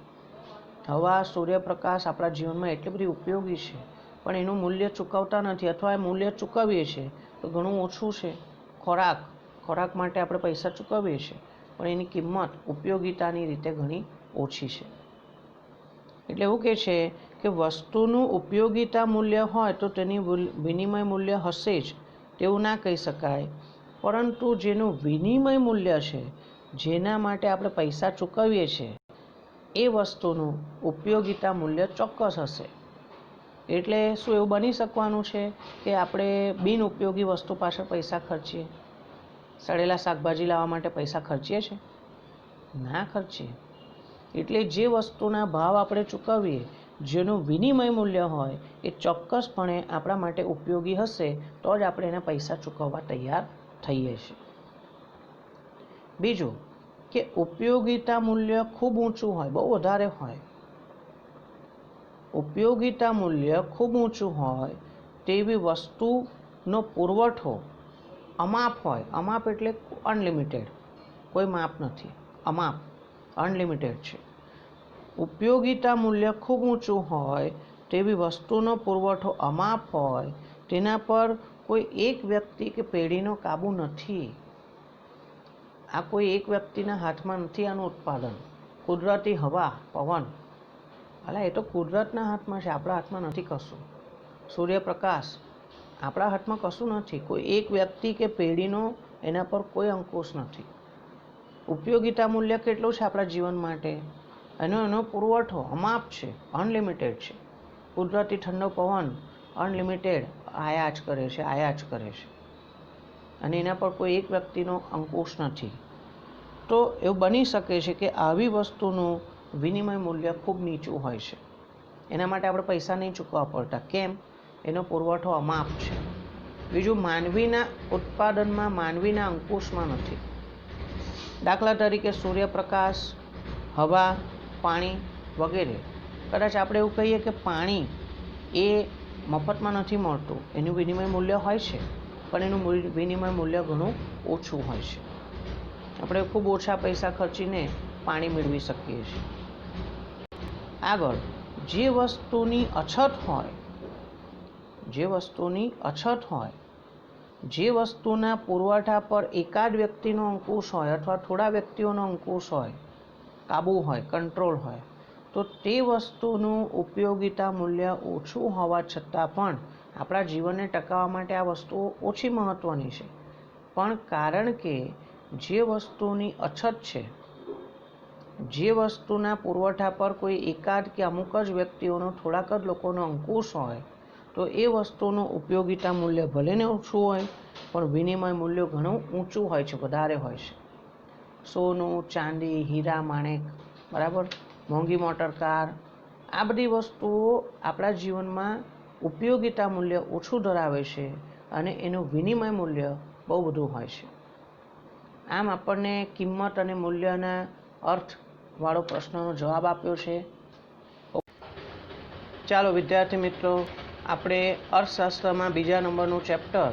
હવા, સૂર્યપ્રકાશ આપણા જીવનમાં એટલી બધી ઉપયોગી છે, પણ એનું મૂલ્ય ચૂકવતા નથી, અથવા એ મૂલ્ય ચૂકવીએ છીએ તો ઘણું ઓછું છે. ખોરાક માટે આપણે પૈસા ચૂકવીએ છીએ, પણ એની કિંમત ઉપયોગિતાની રીતે ઘણી ઓછી છે. એટલે એવું કહે છે કે વસ્તુનું ઉપયોગિતા મૂલ્ય હોય તો તેની વિનિમય મૂલ્ય હશે જ તેવું ના કહી શકાય. પરંતુ જેનું વિનિમય મૂલ્ય છે, જેના માટે આપણે પૈસા ચૂકવીએ છીએ, એ વસ્તુનું ઉપયોગિતા મૂલ્ય ચોક્કસ હશે. એટલે શું એવું બની શકવાનું છે કે આપણે બિનઉપયોગી વસ્તુ પાછળ પૈસા ખર્ચીએ? સડેલા શાકભાજી લાવવા માટે પૈસા ખર્ચીએ છીએ? ના ખર્ચીએ. એટલે જે વસ્તુના ભાવ આપણે ચૂકવીએ, જેનું વિનિમય મૂલ્ય હોય, એ ચોક્કસપણે આપણા માટે ઉપયોગી હશે તો જ આપણે એના પૈસા ચૂકવવા તૈયાર થઈએ છીએ. બીજું કે ઉપયોગિતા મૂલ્ય ખૂબ ઊંચું હોય, બહુ વધારે હોય. ઉપયોગિતા મૂલ્ય ખૂબ ઊંચું હોય તેવી વસ્તુનો પુરવઠો અમાપ હોય. અમાપ એટલે અનલિમિટેડ, કોઈ માપ નથી. અમાપ, અનલિમિટેડ છે. ઉપયોગિતા મૂલ્ય ખૂબ ઊંચું હોય તેવી વસ્તુનો પુરવઠો અમાપ હોય, તેના પર કોઈ એક વ્યક્તિ કે પેઢીનો કાબુ નથી. આ કોઈ એક વ્યક્તિના હાથમાં નથી આનું ઉત્પાદન. કુદરતી હવા, પવન, એ તો કુદરતના હાથમાં છે, આપણા હાથમાં નથી કશું. સૂર્યપ્રકાશ, આપણા હાથમાં કશું નથી. કોઈ એક વ્યક્તિ કે પેઢીનો એના પર કોઈ અંકુશ નથી. ઉપયોગિતા મૂલ્ય કેટલું છે આપણા જીવન માટે? એનો પુરવઠો અમાપ છે, અનલિમિટેડ છે. કુદરતી ઠંડો પવન અનલિમિટેડ આયા જ કરે છે અને એના પર કોઈ એક વ્યક્તિનો અંકુશ નથી. તો એવું બની શકે છે કે આવી વસ્તુનું વિનિમય મૂલ્ય ખૂબ નીચું હોય છે. એના માટે આપણે પૈસા નહીં ચૂકવવા પડતા. કેમ? એનો પુરવઠો અમાપ છે. બીજું, માનવીના ઉત્પાદનમાં, માનવીના અંકુશમાં નથી. દાખલા તરીકે સૂર્યપ્રકાશ, હવા, પાણી વગેરે. કદાચ આપણે એવું કહીએ કે પાણી એ મફતમાં નથી મળતું, એનું વિનિમય મૂલ્ય હોય છે, પણ એનું વિનિમય મૂલ્ય ઘણું ઓછું હોય છે. આપણે ખૂબ ઓછા પૈસા ખર્ચીને પાણી મેળવી શકીએ છીએ. આગળ, જે વસ્તુની અછત હોય, જે વસ્તુના પુરવઠા પર એકાદ વ્યક્તિનો અંકુશ હોય અથવા થોડા વ્યક્તિઓનો અંકુશ હોય, કાબુ હોય, કંટ્રોલ હોય, તો તે વસ્તુનું ઉપયોગિતા મૂલ્ય ઓછું હોવા છતાં પણ આપણા જીવનને ટકાવવા માટે આ વસ્તુઓ ઓછી મહત્ત્વની છે. પણ કારણ કે જે વસ્તુની અછત છે, જે વસ્તુના પુરવઠા પર કોઈ એકાદ કે અમુક જ વ્યક્તિઓનો, થોડાક જ લોકોનો અંકુશ હોય, તો એ વસ્તુનું ઉપયોગિતા મૂલ્ય ભલે ને ઓછું હોય પણ વિનિમય મૂલ્ય ઘણું ઊંચું હોય છે, વધારે હોય છે. સોનું, ચાંદી, હીરા, માણેક, બરાબર, મોંઘી મોટર કાર, આ બધી વસ્તુઓ આપણા જીવનમાં ઉપયોગિતા મૂલ્ય ઓછું ધરાવે છે અને એનું વિનિમય મૂલ્ય બહુ બધું હોય છે. આમ આપણને કિંમત અને મૂલ્યના અર્થવાળો પ્રશ્નનો જવાબ આપ્યો છે. ચાલો વિદ્યાર્થી મિત્રો, આપણે અર્થશાસ્ત્રમાં 2જા નંબરનું ચેપ્ટર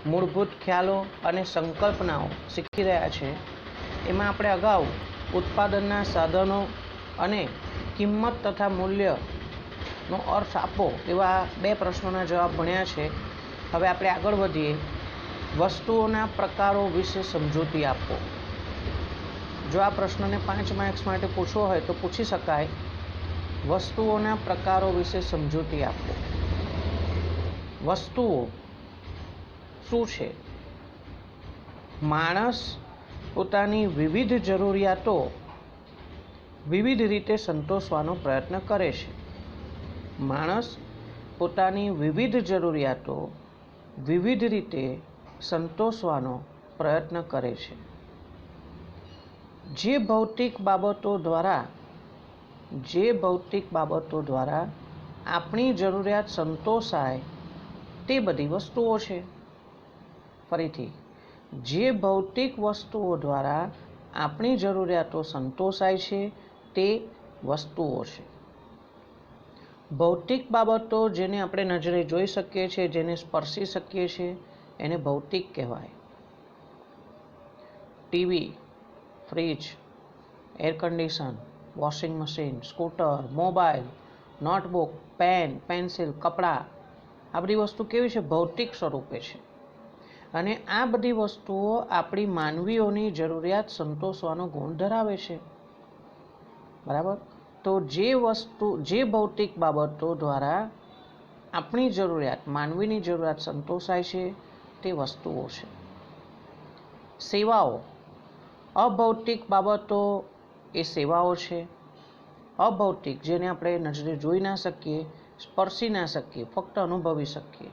મૂળભૂત ખ્યાલો અને સંકલ્પનાઓ શીખી રહ્યા છે. એમાં આપણે અગાઉ ઉત્પાદનના સાધનો અને કિંમત તથા મૂલ્યનો અર્થ આપો એવા 2 પ્રશ્નોના જવાબ ભણ્યા છે. હવે આપણે આગળ વધીએ. વસ્તુઓના પ્રકારો વિશે સમજૂતી આપો. જો આ પ્રશ્નને 5 માર્ક્સ માટે પૂછવો હોય તો પૂછી શકાય. વસ્તુઓના પ્રકારો વિશે સમજૂતી આપો. વસ્તુઓ શું છે? માણસ પોતાની વિવિધ જરૂરિયાતો વિવિધ રીતે સંતોષવાનો પ્રયત્ન કરે છે. માણસ પોતાની વિવિધ જરૂરિયાતો વિવિધ રીતે સંતોષવાનો પ્રયત્ન કરે છે. જે ભૌતિક બાબતો દ્વારા આપણી જરૂરિયાત સંતોષાય તે બધી વસ્તુઓ છે. ફરીથી, જે ભૌતિક વસ્તુઓ દ્વારા આપણી જરૂરિયાતો સંતોષાય છે તે વસ્તુઓ છે. ભૌતિક બાબતો જેને આપણે નજરે જોઈ શકીએ છીએ, જેને સ્પર્શી શકીએ છીએ, એને ભૌતિક કહેવાય. TV, fridge, air condition, washing machine, scooter, mobile, notebook, pen, pencil, કપડાં, આ બધી વસ્તુ કેવી છે? ભૌતિક સ્વરૂપે છે. અને આ બધી વસ્તુઓ આપણી માનવીઓની જરૂરિયાત સંતોષવાનો ગુણ ધરાવે છે. બરાબર? તો જે ભૌતિક બાબતો દ્વારા આપણી જરૂરિયાત, માનવીની જરૂરિયાત સંતોષાય છે તે વસ્તુઓ છે. સેવાઓ, અભૌતિક બાબતો એ સેવાઓ છે. અભૌતિક, જેને આપણે નજરે જોઈ ના શકીએ, સ્પર્શી ના શકીએ, ફક્ત અનુભવી શકીએ.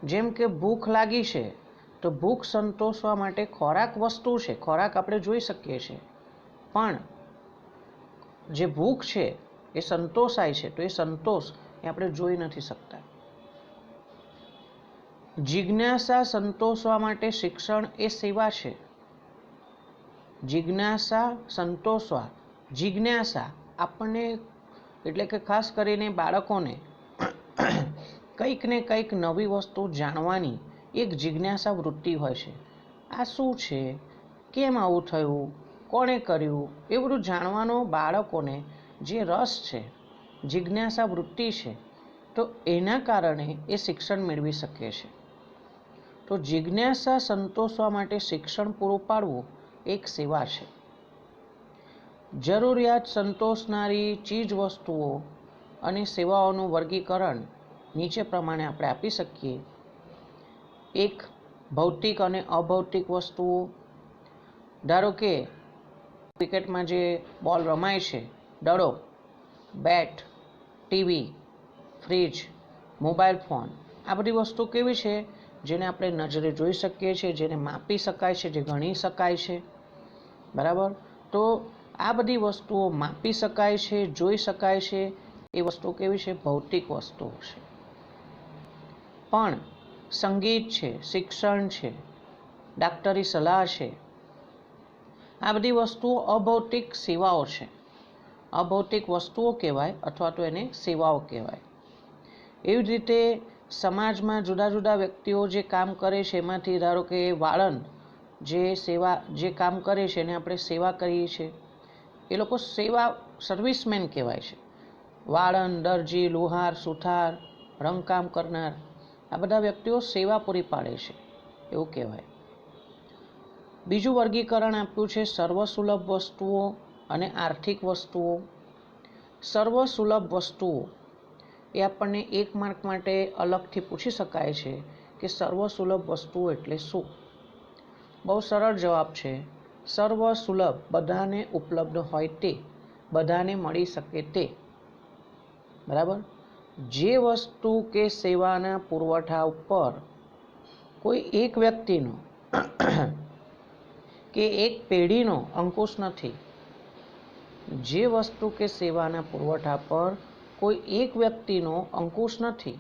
જેમ કે ભૂખ લાગી છે તો ભૂખ સંતોષવા માટે ખોરાક વસ્તુ છે, ખોરાક આપણે જોઈ શકીએ છીએ, પણ જે ભૂખ છે એ સંતોષાય છે, તો એ સંતોષ એ આપણે જોઈ નથી શકતા. જિજ્ઞાસા સંતોષવા માટે શિક્ષણ એ સેવા છે. જિજ્ઞાસા સંતોષવા, જિજ્ઞાસા આપણને, એટલે કે ખાસ કરીને બાળકોને કંઈક ને કંઈક નવી વસ્તુ જાણવાની એક જિજ્ઞાસા વૃત્તિ હોય છે. આ શું છે? કેમ આવું થયું? કોણે કર્યું? એ બધું જાણવાનો બાળકોને જે રસ છે, જિજ્ઞાસા વૃત્તિ છે, તો એના કારણે એ શિક્ષણ મેળવી શકે છે. તો જિજ્ઞાસા સંતોષવા માટે શિક્ષણ પૂરું પાડવું એક સેવા છે. જરૂરિયાત સંતોષનારી ચીજ વસ્તુઓ અને સેવાઓનું વર્ગીકરણ નીચે પ્રમાણે આપણે આપી શકીએ. 1. ભૌતિક અને અભૌતિક વસ્તુઓ. ધારો કે ક્રિકેટમાં જે બોલ રમાય છે, દડો, બેટ, ટીવી, ફ્રીજ, મોબાઈલ ફોન, આ બધી વસ્તુ કેવી છે? જેને આપણે નજરે જોઈ શકીએ છીએ, જેને માપી શકાય છે, જે ગણી શકાય છે. બરાબર? તો આ બધી વસ્તુઓ માપી શકાય છે, જોઈ શકાય છે, એ વસ્તુ કેવી છે? ભૌતિક વસ્તુઓ છે. પણ સંગીત છે, શિક્ષણ છે, ડાક્ટરી સલાહ છે, આ બધી વસ્તુઓ અભૌતિક સેવાઓ છે. અભૌતિક વસ્તુઓ કહેવાય અથવા તો એને સેવાઓ કહેવાય. એવી જ રીતે સમાજમાં જુદા જુદા વ્યક્તિઓ જે કામ કરે છે, એમાંથી ધારો કે વાળંદ જે કામ કરે છે એને આપણે સેવા કરીએ છીએ. એ લોકો સર્વિસમેન કહેવાય છે. વાળંદ, દરજી, લુહાર, સુથાર, રંગકામ કરનાર, આ બધા વ્યક્તિઓ સેવા પૂરી પાડે છે એવું કહેવાય. બીજું વર્ગીકરણ આપ્યું છે સર્વસુલભ વસ્તુઓ અને આર્થિક વસ્તુઓ. સર્વસુલભ વસ્તુઓ એ આપણને 1 માર્ક માટે અલગથી પૂછી શકાય છે કે સર્વસુલભ વસ્તુઓ એટલે શું. બહુ સરળ જવાબ છે. સર્વસુલભ બધાને ઉપલબ્ધ હોય તે, બધાને મળી શકે તે. બરાબર. જે વસ્તુ કે સેવાના પુરવઠા ઉપર કોઈ એક વ્યક્તિનો કે એક પેઢીનો અંકુશ નથી. જે વસ્તુ કે સેવાના પુરવઠા પર કોઈ એક વ્યક્તિનો અંકુશ નથી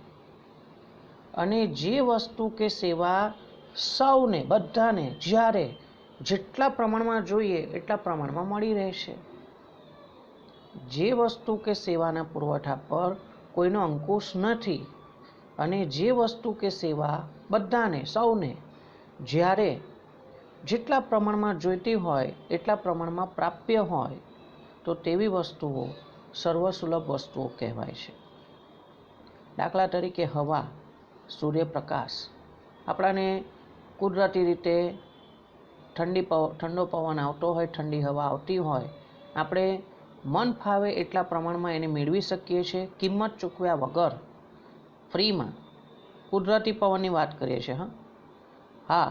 અને જે વસ્તુ કે સેવા સૌને, બધાને, જ્યારે જેટલા પ્રમાણમાં જોઈએ એટલા પ્રમાણમાં મળી રહેશે. જે વસ્તુ કે સેવાના પુરવઠા પર કોઈનો અંકુશ નથી અને જે વસ્તુ કે સેવા બધાને, સૌને, જ્યારે જેટલા પ્રમાણમાં જોઈતી હોય એટલા પ્રમાણમાં પ્રાપ્ય હોય તો તેવી વસ્તુઓ સર્વસુલભ વસ્તુઓ કહેવાય છે. દાખલા તરીકે હવા, સૂર્યપ્રકાશ. આપણાને કુદરતી રીતે ઠંડો પવન આવતો હોય, ઠંડી હવા આવતી હોય, આપણે મન ફાવે એટલા પ્રમાણમાં એને મેળવી શકીએ છીએ કિંમત ચૂકવ્યા વગર, ફ્રીમાં. કુદરતી પવનની વાત કરીએ છીએ. હા,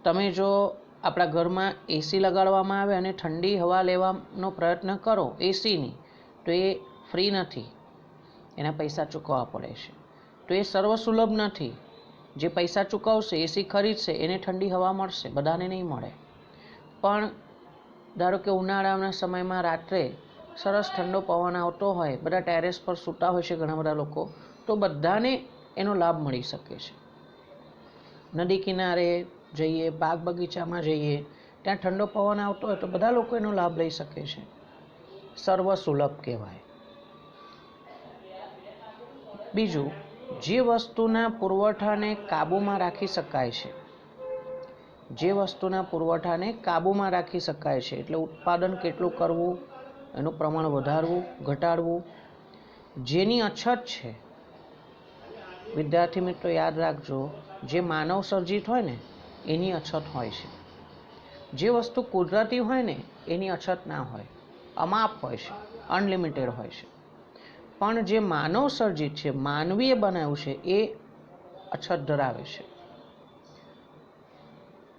તમે જો આપણા ઘરમાં એસી લગાડવામાં આવે અને ઠંડી હવા લેવાનો પ્રયત્ન કરો એસીની, તો એ ફ્રી નથી, એના પૈસા ચૂકવવા પડે છે. તો એ સર્વસુલભ નથી. જે પૈસા ચૂકવશે, એસી ખરીદશે, એને ઠંડી હવા મળશે, બધાને નહીં મળે. પણ ધારો કે ઉનાળાના સમયમાં રાત્રે સરસ ઠંડો પવન આવતો હોય, બધા ટેરેસ પર સૂતા હોય છે ઘણા બધા લોકો, તો બધાને એનો લાભ મળી શકે છે. નદી કિનારે જઈએ, બાગ બગીચામાં જઈએ, ત્યાં ઠંડો પવન આવતો હોય તો બધા લોકો એનો લાભ લઈ શકે છે. સર્વસુલભ કહેવાય. બીજું, જે વસ્તુના પુરવઠાને કાબૂમાં રાખી શકાય છે. જે વસ્તુના પુરવઠાને કાબૂમાં રાખી શકાય છે એટલે ઉત્પાદન કેટલું કરવું, એનું પ્રમાણ વધારવું, ઘટાડવું. જેની અછત છે, વિદ્યાર્થી મિત્રો યાદ રાખજો, જે માનવ સર્જિત હોય ને એની અછત હોય છે. જે વસ્તુ કુદરતી હોય ને એની અછત ના હોય, અમાપ હોય છે, અનલિમિટેડ હોય છે. પણ જે માનવ સર્જિત છે, માનવીએ બનાવ્યું છે, એ અછત ધરાવે છે.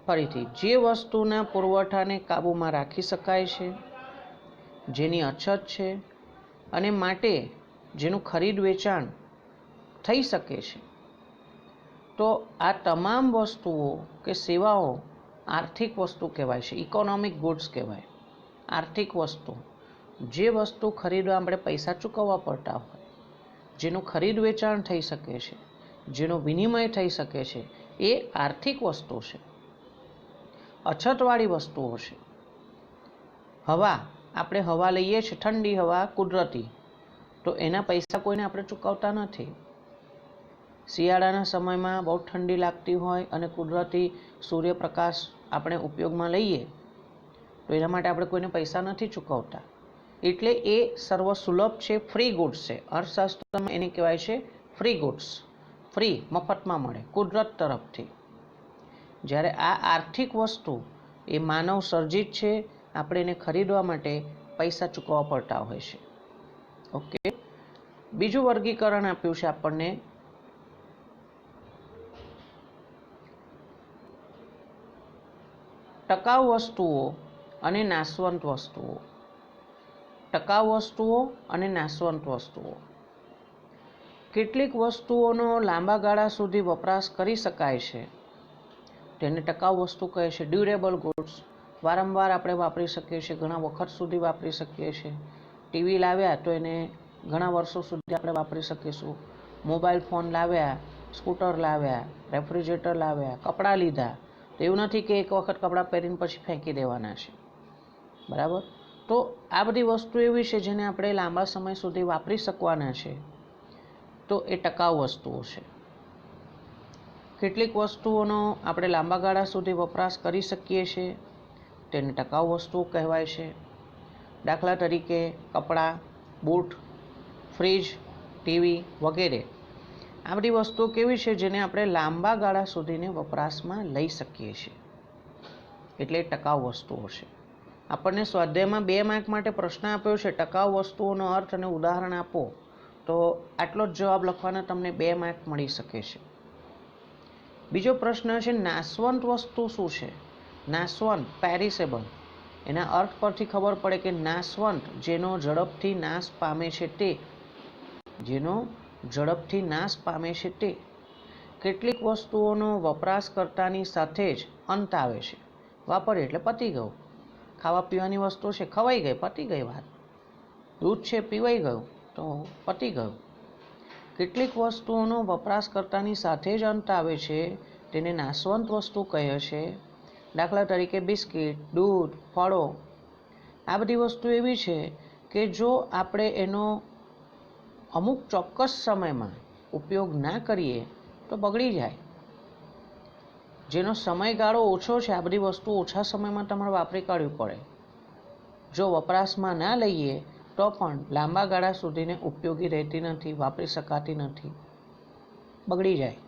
ફરીથી, જે વસ્તુના પુરવઠાને કાબૂમાં રાખી શકાય છે, જેની અછત છે અને માટે જેનું ખરીદ વેચાણ થઈ શકે છે, તો આ તમામ વસ્તુઓ કે સેવાઓ આર્થિક વસ્તુ કહેવાય છે. ઇકોનોમિક ગુડ્સ કહેવાય. આર્થિક વસ્તુ, જે વસ્તુ ખરીદવા આપણે પૈસા ચૂકવવા પડતા હોય, જેનું ખરીદ વેચાણ થઈ શકે છે, જેનો વિનિમય થઈ શકે છે, એ આર્થિક વસ્તુ છે. અછતવાળી વસ્તુઓ છે. હવા, આપણે હવા લઈએ છીએ, ઠંડી હવા કુદરતી, તો એના પૈસા કોઈને આપણે ચૂકવતા નથી. શિયાળાના સમયમાં બહુ ઠંડી લાગતી હોય અને કુદરતી સૂર્યપ્રકાશ આપણે ઉપયોગમાં લઈએ તો એના માટે આપણે કોઈને પૈસા નથી ચૂકવતા. એટલે એ સર્વસુલભ છે, ફ્રી ગુડ્સ છે. અર્થશાસ્ત્રમાં એને કહેવાય છે ફ્રી ગુડ્સ. ફ્રી, મફતમાં મળે, કુદરત તરફથી. જ્યારે આ આર્થિક વસ્તુ એ માનવ સર્જિત છે, આપણે એને ખરીદવા માટે પૈસા ચૂકવવા પડતા હોય છે. ઓકે. બીજું વર્ગીકરણ આપ્યું છે આપણને ટકાઉ વસ્તુઓ અને નાશવંત વસ્તુઓ. ટકાઉ વસ્તુઓ અને નાશવંત વસ્તુઓ. કેટલીક વસ્તુઓનો લાંબા ગાળા સુધી વપરાશ કરી શકાય છે, તેને ટકાઉ વસ્તુ કહે છે. ડ્યુરેબલ ગુડ્સ, વારંવાર આપણે વાપરી શકીએ છીએ, ઘણા વખત સુધી વાપરી શકીએ છીએ. ટીવી લાવ્યા તો એને ઘણા વર્ષો સુધી આપણે વાપરી શકીશું. મોબાઈલ ફોન લાવ્યા, સ્કૂટર લાવ્યા, રેફ્રિજરેટર લાવ્યા, કપડાં લીધા, તો એવું નથી કે એક વખત કપડાં પહેરીને પછી ફેંકી દેવાના છે. બરાબર. તો આ બધી વસ્તુ એવી છે જેને આપણે લાંબા સમય સુધી વાપરી શકવાના છે, તો એ ટકાઉ વસ્તુઓ છે. કેટલીક વસ્તુઓનો આપણે લાંબા ગાળા સુધી વપરાશ કરી શકીએ છીએ, તેને ટકાઉ વસ્તુઓ કહેવાય છે. દાખલા તરીકે કપડાં, બૂટ, ફ્રીજ, ટીવી વગેરે આ બધી વસ્તુઓ કેવી છે જેને આપણે લાંબા ગાળા સુધીને વપરાશમાં લઈ શકીએ છીએ, એટલે ટકાઉ વસ્તુઓ છે. આપણને સ્વાધ્યાયમાં 2 માર્ક માટે પ્રશ્ન આપ્યો છે, ટકાઉ વસ્તુઓનો અર્થ અને ઉદાહરણ આપો, તો આટલો જ જવાબ લખવાના તમને 2 માર્ક મળી શકે છે. બીજો પ્રશ્ન છે, નાશવંત વસ્તુ શું છે? નાશવંત, પેરિસેબલ. એના અર્થ પરથી ખબર પડે કે નાશવંત જેનો ઝડપથી નાશ પામે છે તે, જેનો ઝડપથી નાશ પામે છે તે. કેટલીક વસ્તુઓનો વપરાશકર્તાની સાથે જ અંત આવે છે. વાપરીએ એટલે પતી ગયું. ખાવા પીવાની વસ્તુ છે, ખવાઈ ગઈ, પતી ગઈ વાત. દૂધ છે, પીવાઈ ગયું, તો પતી ગયું. કેટલીક વસ્તુઓનો વપરાશકર્તાની સાથે જ અંત આવે છે તેને નાશવંત વસ્તુ કહે છે. દાખલા તરીકે બિસ્કિટ, દૂધ, ફળો. આ બધી વસ્તુ એવી છે કે જો આપણે એનો અમુક ચોક્કસ સમયમાં ઉપયોગ ના કરીએ તો બગડી જાય. જેનો સમયગાળો ઓછો છે, આ બધી વસ્તુ ઓછા સમયમાં તમારે વાપરી કાઢવી પડે. જો વપરાશમાં ના લઈએ તો પણ લાંબા ગાળા સુધીને ઉપયોગી રહેતી નથી, વાપરી શકાતી નથી, બગડી જાય.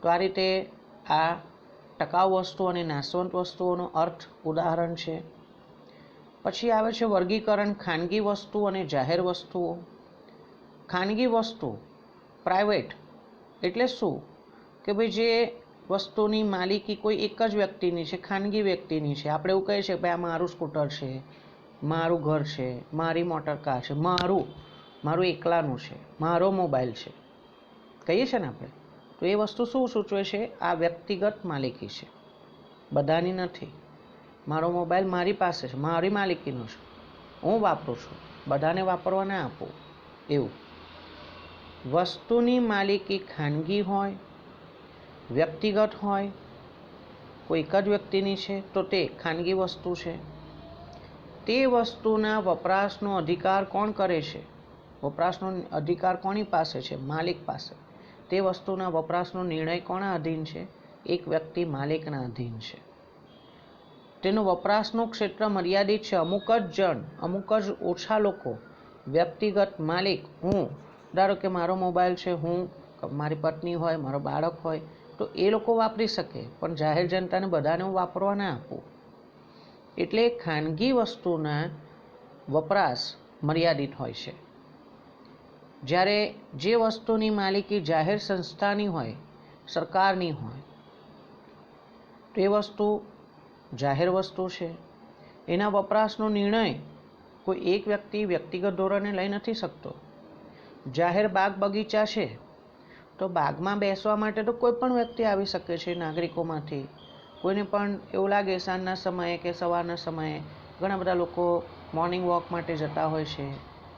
તો આ રીતે આ ટકાઉ વસ્તુ અને નાશવંત વસ્તુઓનો અર્થ ઉદાહરણ છે. પછી આવે છે વર્ગીકરણ, ખાનગી વસ્તુ અને જાહેર વસ્તુઓ. ખાનગી વસ્તુ, પ્રાઇવેટ, એટલે શું કે ભાઈ જે વસ્તુની માલિકી કોઈ એક જ વ્યક્તિની છે, ખાનગી વ્યક્તિની છે. આપણે એવું કહીએ છીએ કે ભાઈ આ મારું સ્કૂટર છે, મારું ઘર છે, મારી મોટર કાર છે, મારું એકલાનું છે, મારો મોબાઈલ છે, કહીએ છીએ ને આપણે. તો એ વસ્તુ શું સૂચવે છે? આ વ્યક્તિગત માલિકી છે, બધાની નથી. મારો મોબાઈલ મારી પાસે છે, મારી માલિકીનો છે, હું વાપરું છું, બધાને વાપરવા ના આપું એવું. વસ્તુની માલિકી ખાનગી હોય, વ્યક્તિગત હોય, કોઈ એક જ વ્યક્તિની છે તો તે ખાનગી વસ્તુ છે. તે વસ્તુના વપરાશનો અધિકાર કોણ કરે છે? વપરાશનો અધિકાર કોની પાસે છે? માલિક પાસે. તે વસ્તુના વપરાશનો નિર્ણય કોના અધીન છે? એક વ્યક્તિ માલિકના અધીન છે. તેનો વપરાશનું ક્ષેત્ર મર્યાદિત છે. અમુક જ જણ, અમુક જ ઓછા લોકો, વ્યક્તિગત માલિક, હું, ધારો કે મારો મોબાઈલ છે, હું, મારી પત્ની હોય, મારો બાળક હોય, તો એ લોકો વાપરી શકે, પણ જાહેર જનતાને બધાને હું વાપરવા ના આપું. એટલે ખાનગી વસ્તુના વપરાશ મર્યાદિત હોય છે. જ્યારે જે વસ્તુની માલિકી જાહેર સંસ્થાની હોય, સરકારની હોય, તો એ વસ્તુ જાહેર વસ્તુ છે. એના વપરાશનો નિર્ણય કોઈ એક વ્યક્તિ વ્યક્તિગત ધોરણે લઈ નથી શકતો. જાહેર બાગ બગીચા છે, તો બાગમાં બેસવા માટે તો કોઈ પણ વ્યક્તિ આવી શકે છે નાગરિકોમાંથી. કોઈને પણ એવું લાગે સાંજના સમયે કે સવારના સમયે ઘણા બધા લોકો મોર્નિંગ વોક માટે જતા હોય છે,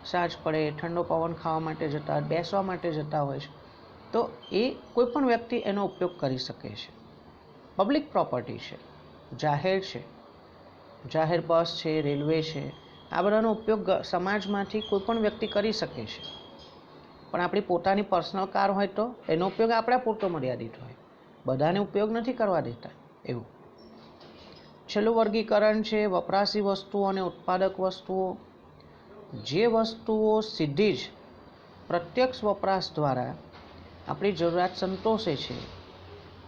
સાંજ પડે ઠંડો પવન ખાવા માટે જતા, બેસવા માટે જતા હોય છે, તો એ કોઈ પણ વ્યક્તિ એનો ઉપયોગ કરી શકે છે. પબ્લિક પ્રોપર્ટી છે, જાહેર છે. જાહેર બસ છે, રેલવે છે, આ બધાનો ઉપયોગ સમાજમાંથી કોઈ પણ વ્યક્તિ કરી શકે છે. પણ આપણી પોતાની પર્સનલ કાર હોય તો એનો ઉપયોગ આપણા પૂરતો મર્યાદિત હોય, બધાને ઉપયોગ નથી કરવા દેતા એવું. છેલ્લું વર્ગીકરણ છે વપરાશી વસ્તુઓ અને ઉત્પાદક વસ્તુઓ. જે વસ્તુઓ સીધી જ પ્રત્યક્ષ વપરાશ દ્વારા આપણી જરૂરિયાત સંતોષે છે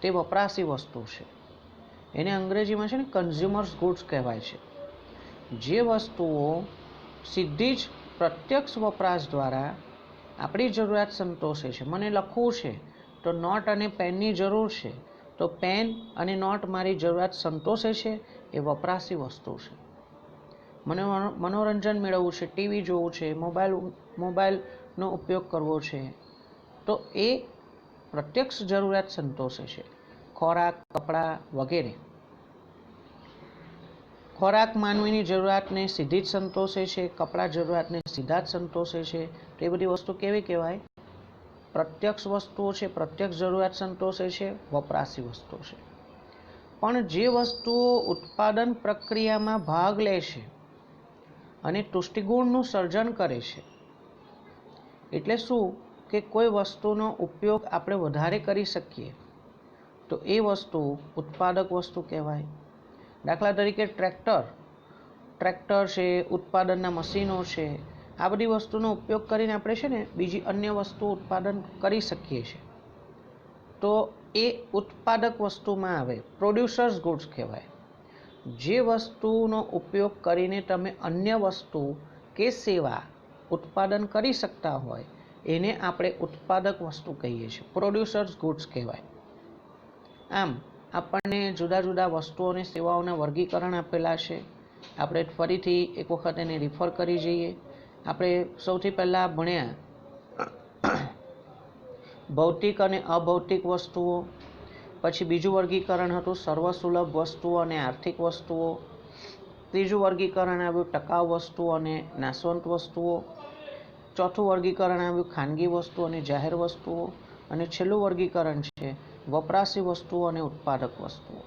તે વપરાશી વસ્તુ છે. એને અંગ્રેજીમાં છે ને કન્ઝ્યુમર્સ ગુડ્સ કહેવાય છે. જે વસ્તુઓ સીધી જ પ્રત્યક્ષ વપરાશ દ્વારા આપણી જરૂરિયાત સંતોષે છે. મને લખવું છે તો નોટ અને પેનની જરૂર છે, તો પેન અને નોટ મારી જરૂરિયાત સંતોષે છે, એ વપરાશી વસ્તુ છે. મને મનોરંજન મેળવવું છે, ટીવી જોવું છે, મોબાઈલનો ઉપયોગ કરવો છે, તો એ પ્રત્યક્ષ જરૂરિયાત સંતોષે છે. ખોરાક, કપડાં વગેરે. ખોરાક માનવીની જરૂરિયાતને સીધી જ સંતોષે છે, કપડાં જરૂરિયાતને સીધા જ સંતોષે છે. તો એ બધી વસ્તુ કેવી કહેવાય? પ્રત્યક્ષ વસ્તુઓ છે, પ્રત્યક્ષ જરૂરિયાત સંતોષે છે, વપરાશી વસ્તુ છે. પણ જે વસ્તુઓ ઉત્પાદન પ્રક્રિયામાં ભાગ લે છે અને તુષ્ટિગુણનું સર્જન કરે છે, એટલે શું કે કોઈ વસ્તુનો ઉપયોગ આપણે વધારે કરી શકીએ, તો એ વસ્તુ ઉત્પાદક વસ્તુ કહેવાય. દાખલા તરીકે ટ્રેક્ટર છે, ઉત્પાદનના મશીનો છે, આ બધી વસ્તુનો ઉપયોગ કરીને આપણે છે ને બીજી અન્ય વસ્તુ ઉત્પાદન કરી શકીએ છીએ. તો એ ઉત્પાદક વસ્તુમાં આવે, પ્રોડ્યુસર્સ ગુડ્સ કહેવાય. જે વસ્તુનો ઉપયોગ કરીને તમે અન્ય વસ્તુ કે સેવા ઉત્પાદન કરી શકતા હોય એને આપણે ઉત્પાદક વસ્તુ કહીએ છીએ, પ્રોડ્યુસર્સ ગુડ્સ કહેવાય. આમ આપણને જુદા જુદા વસ્તુઓ અને સેવાઓના વર્ગીકરણ આપેલા છે. આપણે ફરીથી એક વખત એને રિફર કરી જઈએ. આપણે સૌથી પહેલાં ભણ્યા ભૌતિક અને અભૌતિક વસ્તુઓ. પછી બીજું વર્ગીકરણ હતું સર્વસુલભ વસ્તુઓ અને આર્થિક વસ્તુઓ. ત્રીજું વર્ગીકરણ આવ્યું ટકાઉ વસ્તુઓ અને નાશવંત વસ્તુઓ. ચોથું વર્ગીકરણ આવ્યું ખાનગી વસ્તુઓ અને જાહેર વસ્તુઓ. અને છેલ્લું વર્ગીકરણ છે વપરાશી વસ્તુઓ અને ઉત્પાદક વસ્તુઓ.